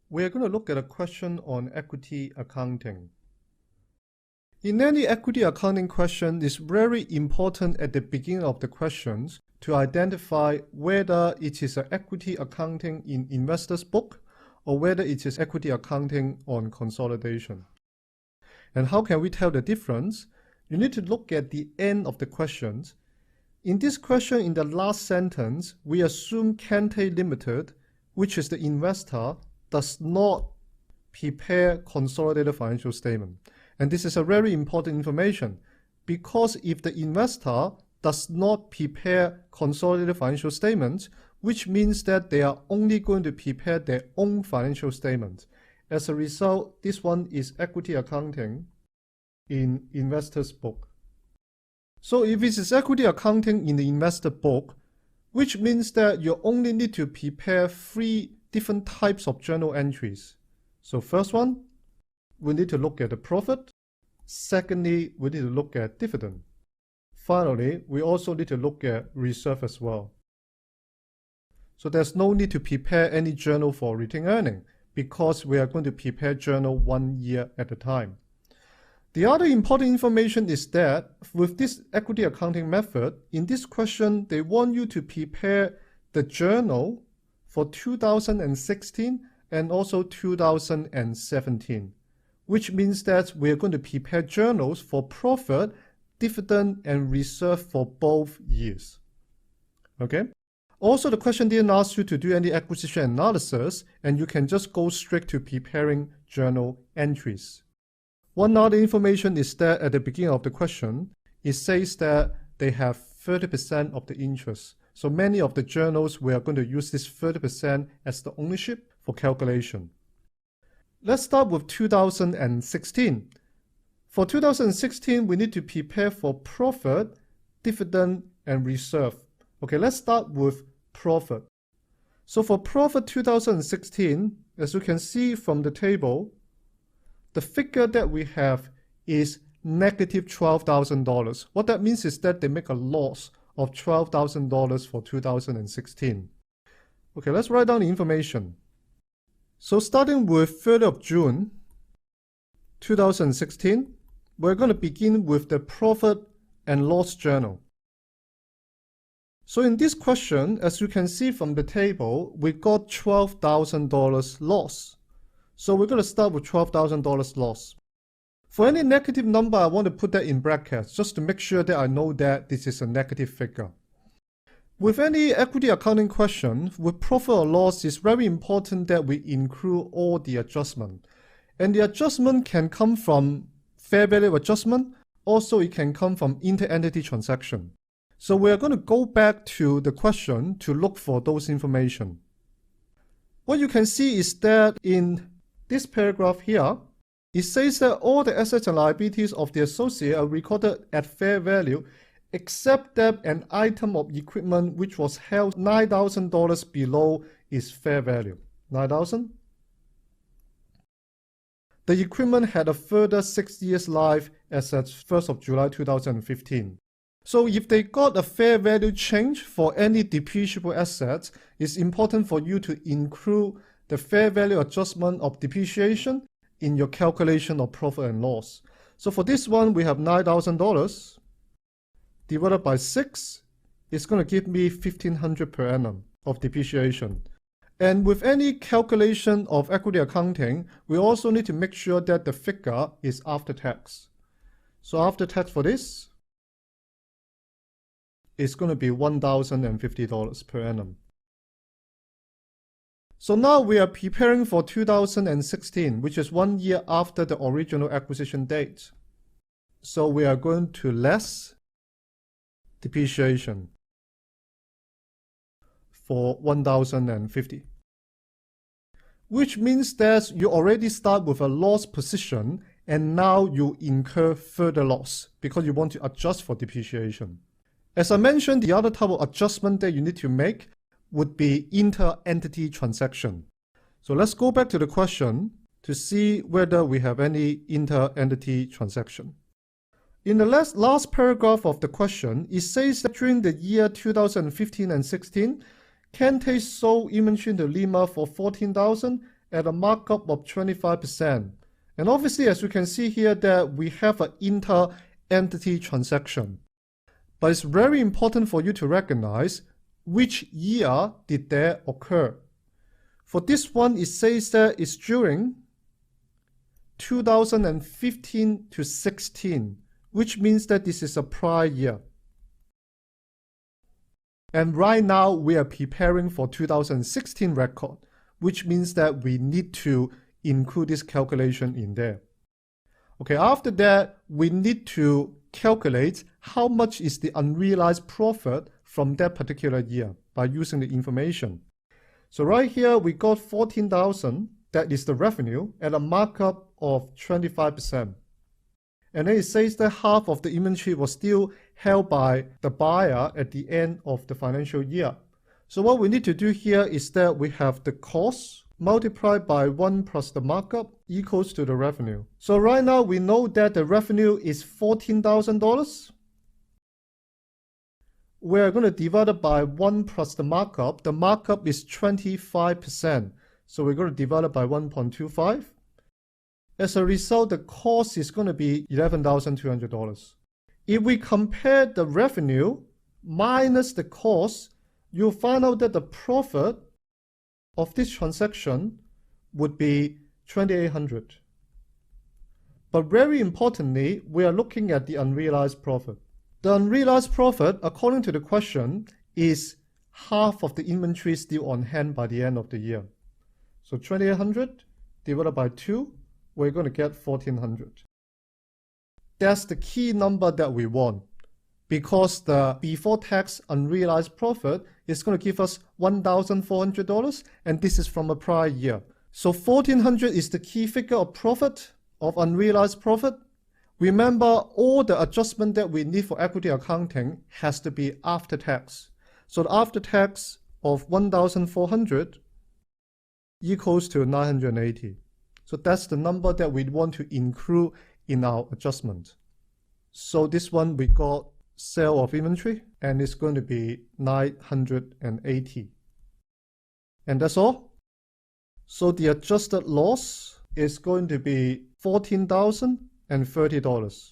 We're going to look at a question on equity accounting. In any equity accounting question, it's very important at the beginning of the questions to identify whether it is an equity accounting in investor's book or whether it is equity accounting on consolidation. And how can we tell the difference? You need to look at the end of the questions. In this question, in the last sentence, we assume Kente Limited, which is the investor, does not prepare consolidated financial statement. And this is a very important information because if the investor does not prepare consolidated financial statements, which means that they are only going to prepare their own financial statements. As a result, this one is equity accounting in investor's book. So if it is equity accounting in the investor book, which means that you only need to prepare 3 different types of journal entries. So first one, we need to look at the profit. Secondly, we need to look at dividend. Finally, we also need to look at reserve as well. So there's no need to prepare any journal for retained earning because we are going to prepare journal 1 year at a time. The other important information is that with this equity accounting method, in this question, they want you to prepare the journal for 2016 and also 2017, which means that we're going to prepare journals for profit, dividend, and reserve for both years. Okay? Also, the question didn't ask you to do any acquisition analysis, and you can just go straight to preparing journal entries. One other information is that at the beginning of the question, it says that they have 30% of the interest. So many of the journals, we are going to use this 30% as the ownership for calculation. Let's start with 2016. For 2016, we need to prepare for profit, dividend, and reserve. Okay, let's start with profit. So for profit 2016, as you can see from the table, the figure that we have is negative $12,000. What that means is that they make a loss of $12,000 for 2016. Okay, let's write down the information. So starting with 3rd of June 2016, we're going to begin with the profit and loss journal. So in this question, as you can see from the table, we got $12,000 loss. So we're going to start with $12,000 loss. For any negative number, I want to put that in brackets just to make sure that I know that this is a negative figure. With any equity accounting question, with profit or loss, it's very important that we include all the adjustment. And the adjustment can come from fair value adjustment. Also, it can come from inter-entity transaction. So we're going to go back to the question to look for those information. What you can see is that in this paragraph here, it says that all the assets and liabilities of the associate are recorded at fair value, except that an item of equipment which was held $9,000 below its fair value. 9,000. The equipment had a further 6 years life as at 1st of July 2015. So if they got a fair value change for any depreciable assets, it's important for you to include the fair value adjustment of depreciation in your calculation of profit and loss. So for this one, we have $9,000 divided by 6. It's going to give me $1,500 per annum of depreciation. And with any calculation of equity accounting, we also need to make sure that the figure is after tax. So after tax for this, it's going to be $1,050 per annum. So now we are preparing for 2016, which is 1 year after the original acquisition date. So we are going to less depreciation for $1,050. Which means that you already start with a loss position and now you incur further loss because you want to adjust for depreciation. As I mentioned, the other type of adjustment that you need to make would be inter-entity transaction. So let's go back to the question to see whether we have any inter-entity transaction. In the last paragraph of the question, it says that during the year 2015 and 16, Kente sold inventory to Lima for $14,000 at a markup of 25%. And obviously, as you can see here, that we have an inter-entity transaction. But it's very important for you to recognize which year did that occur. For this one, it says that it's during 2015 to 16, which means that this is a prior year. And right now, we are preparing for 2016 record, which means that we need to include this calculation in there. Okay, after that, we need to calculate how much is the unrealized profit from that particular year by using the information. So right here, we got 14,000, that is the revenue, at a markup of 25%. And then it says that half of the inventory was still held by the buyer at the end of the financial year. So what we need to do here is that we have the cost multiplied by 1 plus the markup equals to the revenue. So right now we know that the revenue is $14,000. We're going to divide it by 1 plus the markup. The markup is 25%. So we're going to divide it by 1.25. As a result, the cost is going to be $11,200. If we compare the revenue minus the cost, you'll find out that the profit of this transaction would be $2,800. But very importantly, we are looking at the unrealized profit. The unrealized profit, according to the question, is half of the inventory still on hand by the end of the year. So 2,800 divided by 2, we're going to get 1,400. That's the key number that we want, because the before tax unrealized profit is going to give us $1,400, and this is from a prior year. So 1,400 is the key figure of profit, of unrealized profit. Remember, all the adjustment that we need for equity accounting has to be after tax. So the after tax of 1,400 equals to 980. So that's the number that we want to include in our adjustment. So this one we got sale of inventory, and it's going to be 980. And that's all. So the adjusted loss is going to be $14,030.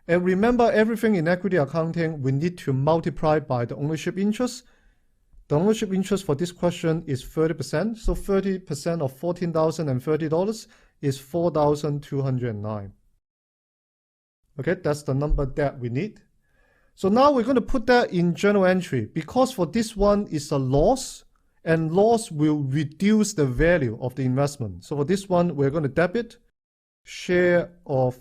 And remember, everything in equity accounting, we need to multiply by the ownership interest. The ownership interest for this question is 30%. So 30% of $14,030 is $4,209. Okay, that's the number that we need. So now we're going to put that in journal entry, because for this one is a loss, and loss will reduce the value of the investment. So for this one, we're going to debit share of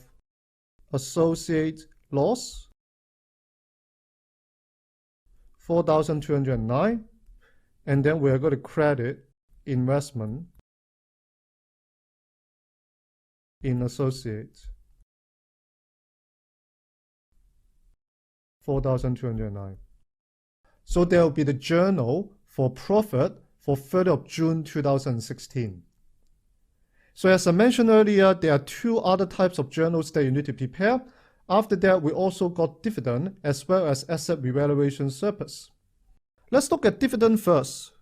associate loss, 4,209, and then we're going to credit investment in associates, 4,209. So there will be the journal for profit for 3rd of June 2016. So as I mentioned earlier, there are 2 other types of journals that you need to prepare. After that, we also got dividend as well as asset revaluation surplus. Let's look at dividend first.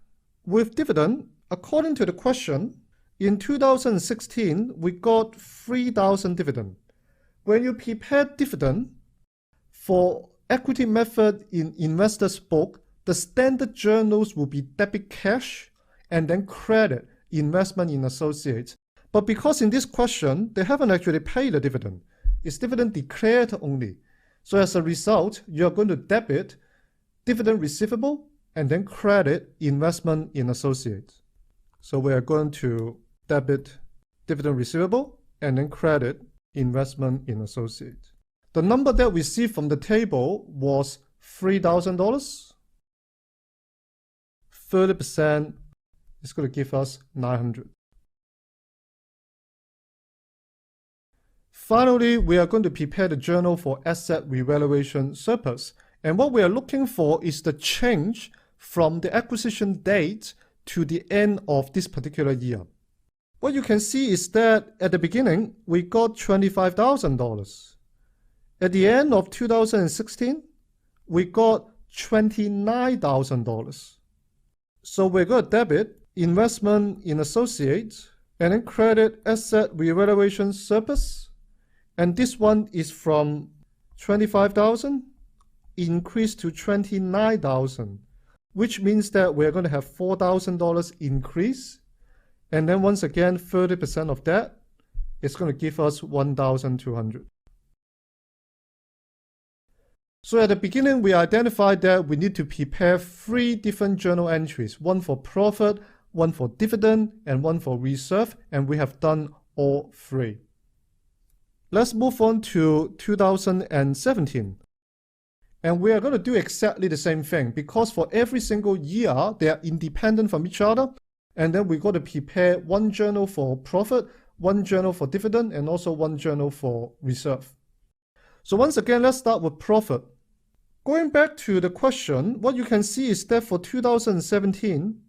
With dividend, according to the question, in 2016, we got 3,000 dividend. When you prepare dividend for equity method in investor's book, the standard journals will be debit cash and then credit investment in associates. But because in this question, they haven't actually paid the dividend. It's dividend declared only. So as a result, you're going to debit dividend receivable and then credit investment in associates. So we are going to debit dividend receivable and then credit investment in associates. The number that we see from the table was $3,000. 30% is going to give us 900. Finally, we are going to prepare the journal for asset revaluation surplus. And what we are looking for is the change from the acquisition date to the end of this particular year. What you can see is that at the beginning, we got $25,000. At the end of 2016, we got $29,000. So we're going to debit investment in associates, and then credit asset revaluation surplus. And this one is from 25,000 increased to 29,000, which means that we're going to have $4,000 increase. And then once again, 30% of that is going to give us 1,200. So at the beginning, we identified that we need to prepare 3 different journal entries, one for profit, one for dividend, and one for reserve, and we have done all 3. Let's move on to 2017. And we are going to do exactly the same thing, because for every single year, they are independent from each other. And then we got to prepare one journal for profit, one journal for dividend, and also one journal for reserve. So once again, let's start with profit. Going back to the question, what you can see is that for 2017,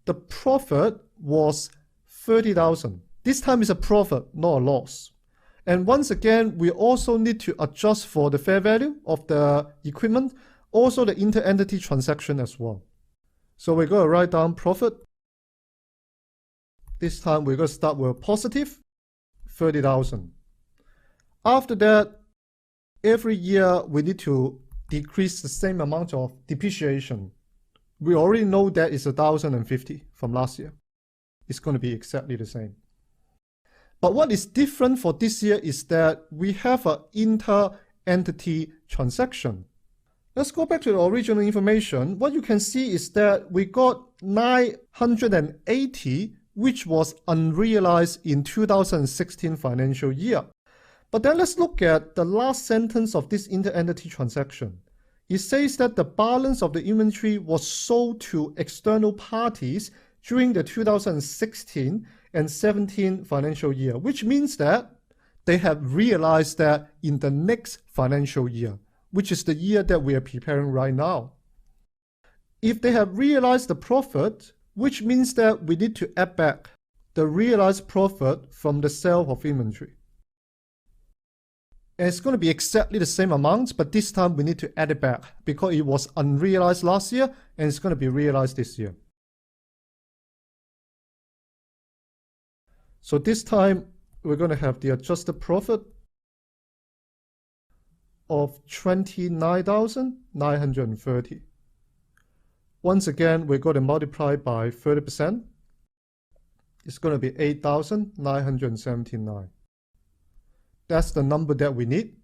the profit was 30,000. This time is a profit, not a loss. And once again, we also need to adjust for the fair value of the equipment, also the inter-entity transaction as well. So we're going to write down profit. This time we're going to start with positive 30,000. After that, every year we need to decrease the same amount of depreciation. We already know that it's 1,050 from last year. It's going to be exactly the same. But what is different for this year is that we have an inter-entity transaction. Let's go back to the original information. What you can see is that we got 980, which was unrealized in 2016 financial year. But then let's look at the last sentence of this inter-entity transaction. It says that the balance of the inventory was sold to external parties during the 2016 and 17 financial year, which means that they have realized that in the next financial year, which is the year that we are preparing right now. If they have realized the profit, which means that we need to add back the realized profit from the sale of inventory. And it's going to be exactly the same amount, but this time we need to add it back because it was unrealized last year and it's going to be realized this year. So this time we're going to have the adjusted profit of 29,930. Once again, we're going to multiply by 30%. It's going to be 8,979. That's the number that we need.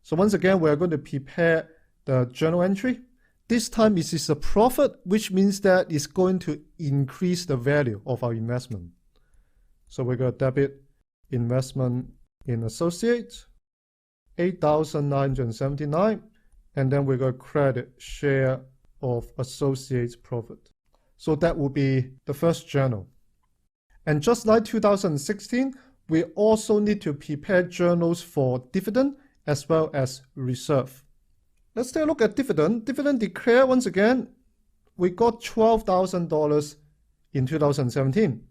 So once again, we're going to prepare the journal entry. This time it is a profit, which means that it's going to increase the value of our investment. So we're going to debit investment in associates, 8,979, and then we're going to credit share of associates profit. So that will be the first journal. And just like 2016, we also need to prepare journals for dividend as well as reserve. Let's take a look at dividend. Dividend declared, once again, we got $12,000 in 2017.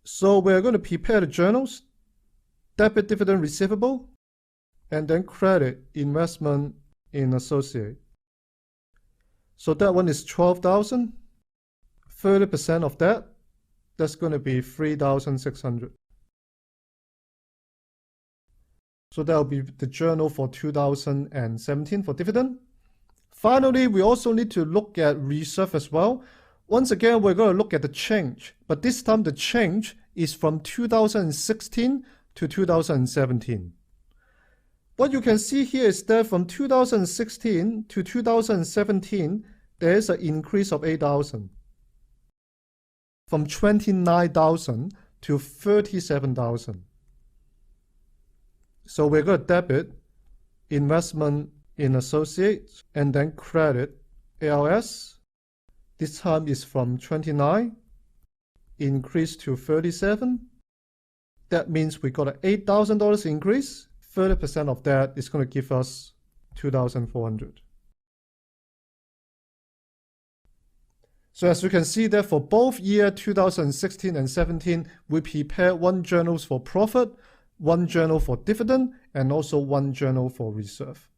So we're going to prepare the journals, debit dividend receivable, and then credit investment in associate. So that one is 12,000. 30% of that, that's going to be 3,600. So that will be the journal for 2017 for dividend. Finally, we also need to look at reserve as well. Once again, we're going to look at the change, but this time the change is from 2016 to 2017. What you can see here is that from 2016 to 2017, there is an increase of 8,000. From 29,000 to 37,000. So we're going to debit investment in associates and then credit ALS. This time is from 29, increase to 37. That means we got an $8,000 increase. 30% of that is going to give us 2,400. So as you can see that for both year 2016 and 17, we prepare one journal for profit, one journal for dividend, and also one journal for reserve.